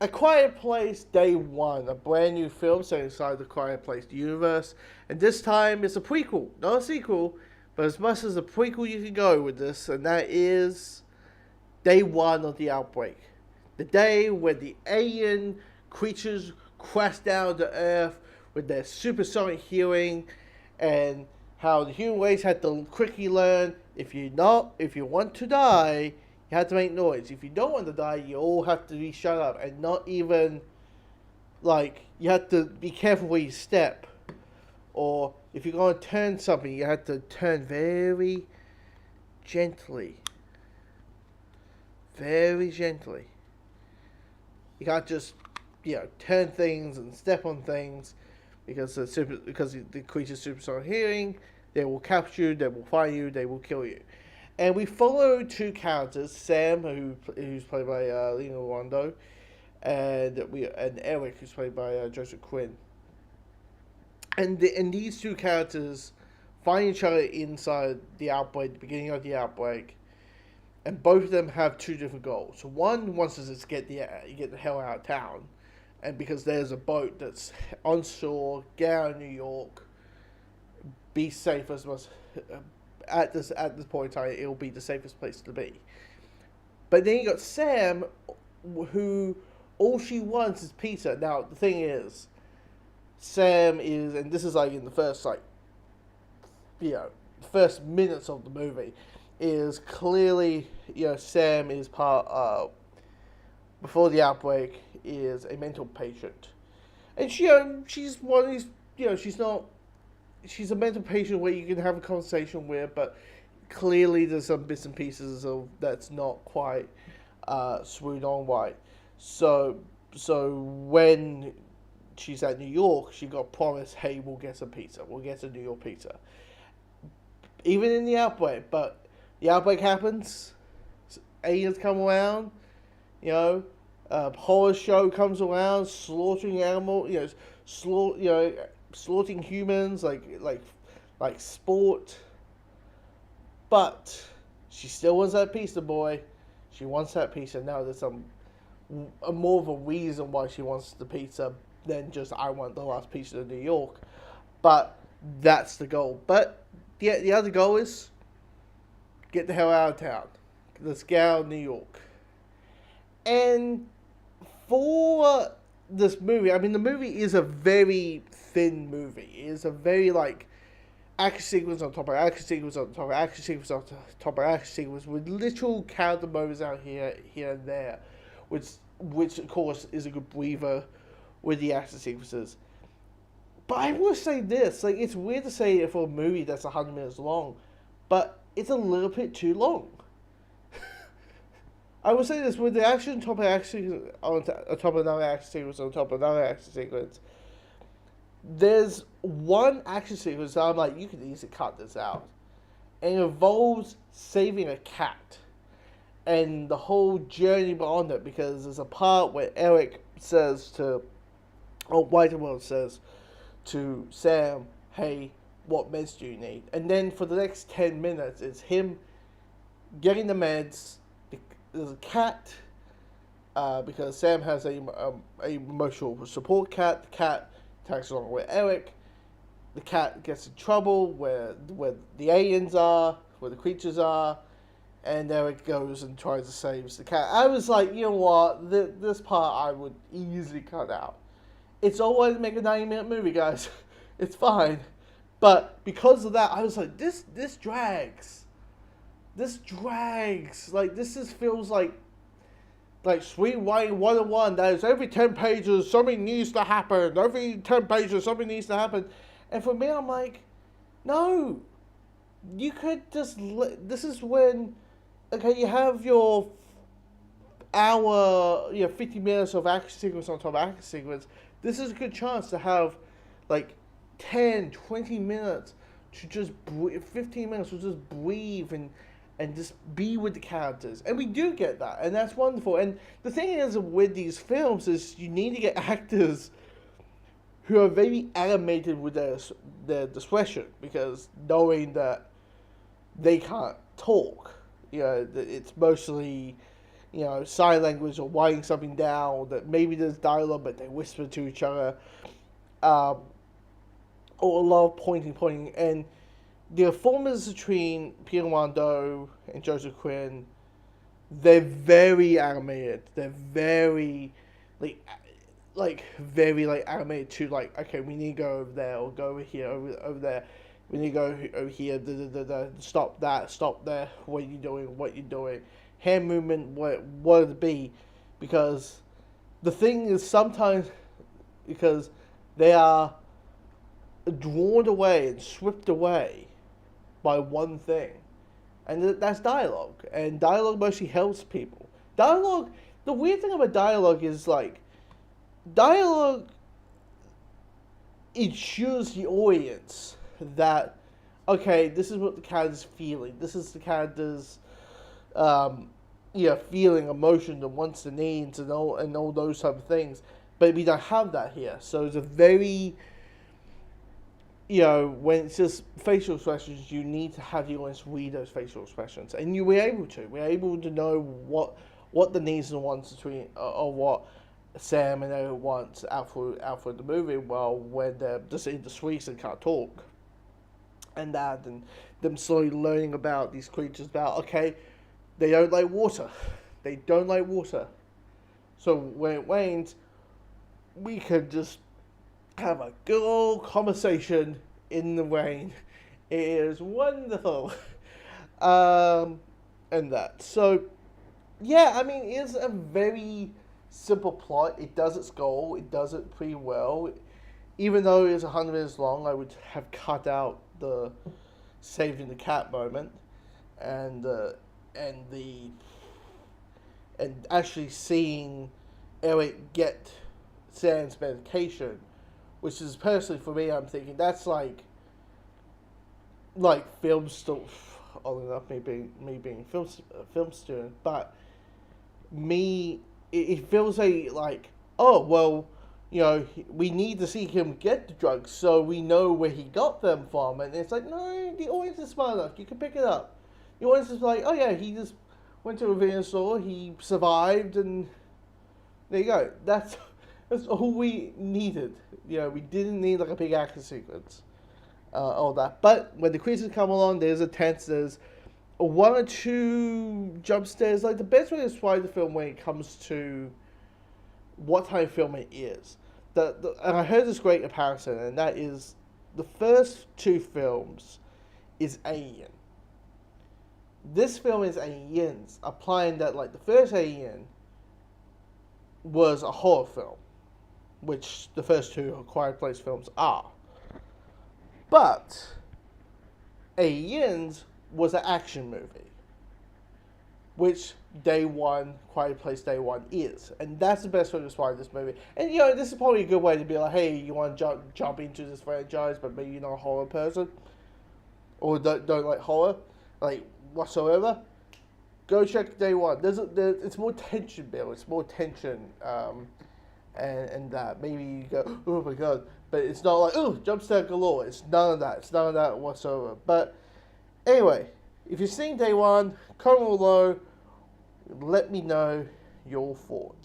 A Quiet Place Day One, a brand new film set inside the Quiet Place universe, and this time it's a prequel, not a sequel, but as much as a prequel you can go with this, and that is Day One of the outbreak, the day when the alien creatures crash down to Earth with their supersonic hearing, and how the human race had to quickly learn if you want to die, you have to make noise. If you don't want to die, you all have to be shut up and not even you have to be careful where you step. Or if you're going to turn something, you have to turn very gently. Very gently. You can't just, turn things and step on things because the creature's supersonic hearing. They will capture you, they will find you, they will kill you. And we follow two characters, Sam, who's played by Lena Rondo, and Eric, who's played by Joseph Quinn. And these two characters find each other inside the outbreak, the beginning of the outbreak, and both of them have two different goals. So one wants to just get the hell out of town, and because there's a boat that's on shore, get out of New York, be safe as much. At this point in time, it'll be the safest place to be. But then you got Sam, who all she wants is pizza. Now the thing is, Sam is, and this is in the first first minutes of the movie, is clearly Sam is part of, before the outbreak, is a mental patient, and she's one of these she's a mental patient where you can have a conversation with, but clearly there's some bits and pieces of that's not quite smooth on right. So when she's at New York, she got promised, hey, we'll get some pizza. We'll get some New York pizza. Even in the outbreak, but the outbreak happens, aliens come around, horror show comes around, slaughtering animals, slaughtering humans like sport. But she still wants that pizza, boy. She wants that pizza. Now there's more of a reason why she wants the pizza than just I want the last pizza in New York. But that's the goal. But the other goal is get the hell out of town. Let's get out of New York. And for this movie, I mean, the movie is a very thin movie. It is a very action sequence on top of action sequence on top of action sequence on top of action sequence with little character moments out here and there, which of course is a good breather with the action sequences. But I will say this, it's weird to say it for a movie that's 100 minutes long, but it's a little bit too long. I will say this, with the action on top of action on top of another action sequence on top of another action sequence, there's one action sequence that I'm like, you could easily cut this out. And it involves saving a cat. And the whole journey beyond it, because there's a part where Eric says to, or Whitewell says to Sam, hey, what meds do you need? And then for the next 10 minutes, it's him getting the meds. There's a cat, because Sam has a emotional support cat. The cat tags along with Eric. The cat gets in trouble where the aliens are, where the creatures are, and Eric goes and tries to save the cat. I was like, you know what, this part I would easily cut out. It's always make a 90-minute movie, guys. It's fine. But because of that, I was like, this drags. This drags. Feels like Sweet Wine 101. That is every 10 pages, something needs to happen. Every 10 pages, something needs to happen. And for me, I'm like, no. You could just... This is when... Okay, you have your hour, 50 minutes of action sequence on top of action sequence. This is a good chance to have, 10, 20 minutes to just... 15 minutes to just breathe and just be with the characters. And we do get that, and that's wonderful. And the thing is with these films is you need to get actors who are very animated with their discretion, because knowing that they can't talk, it's mostly sign language or writing something down, or that maybe there's dialogue but they whisper to each other, um, or a lot of pointing, and the performances between Peter Mondo and Joseph Quinn, they're very animated. They're very, like, very like animated to like, okay, we need to go over there or go over here, over there. We need to go over here. Stop that. Stop there. What are you doing? What you doing? Hand movement. What it be? Because the thing is sometimes because they are drawn away and swept away by one thing, and that's dialogue. And dialogue mostly helps people. Dialogue. The weird thing about dialogue is like dialogue. It shows the audience that okay, this is what the character's feeling. This is the character's feeling, emotion, the wants, the needs, and all those type of things. But we don't have that here. So it's a very when it's just facial expressions, you need to have the audience read those facial expressions, and you were able to. We're able to know what the needs and wants between, or what Sam and Eric wants out for the movie. Well, when they're just in the suites and can't talk, and them slowly learning about these creatures. About okay, they don't like water. They don't like water. So when it rains, we could just have a good old conversation in the rain. It is wonderful. And that. So, yeah, I mean, it's a very simple plot. It does its goal. It does it pretty well. Even though it's 100 minutes long, I would have cut out the saving the cat moment and actually seeing Eric get Sam's medication, which is personally for me, I'm thinking that's like film stuff. Oddly enough, me being a film student, but it feels like oh well, we need to see him get the drugs so we know where he got them from, and it's like no, the audience is smart enough. You can pick it up. The audience is like, oh yeah, he just went to a convenience store, he survived, and there you go. That's all we needed. We didn't need like a big action sequence, all that. But when the creatures come along, there's a tense. There's one or two jump scares. Like the best way to describe the film when it comes to what type of film it is. And I heard this great comparison, and that is the first two films is Alien. This film is Aliens, applying that like the first Alien was a horror film, which the first two A Quiet Place films are. But Aliens was an action movie, which Day One, Quiet Place Day One is. And that's the best way to describe this movie. And this is probably a good way to be like, hey, you want to jump into this franchise, but maybe you're not a horror person, or don't like horror, like whatsoever. Go check Day One. It's more tension build. It's more tension, and that maybe you go, oh my god, but it's not like oh jump scare galore. It's none of that. It's none of that whatsoever. But anyway, if you've seen Day One, comment below. Let me know your thoughts.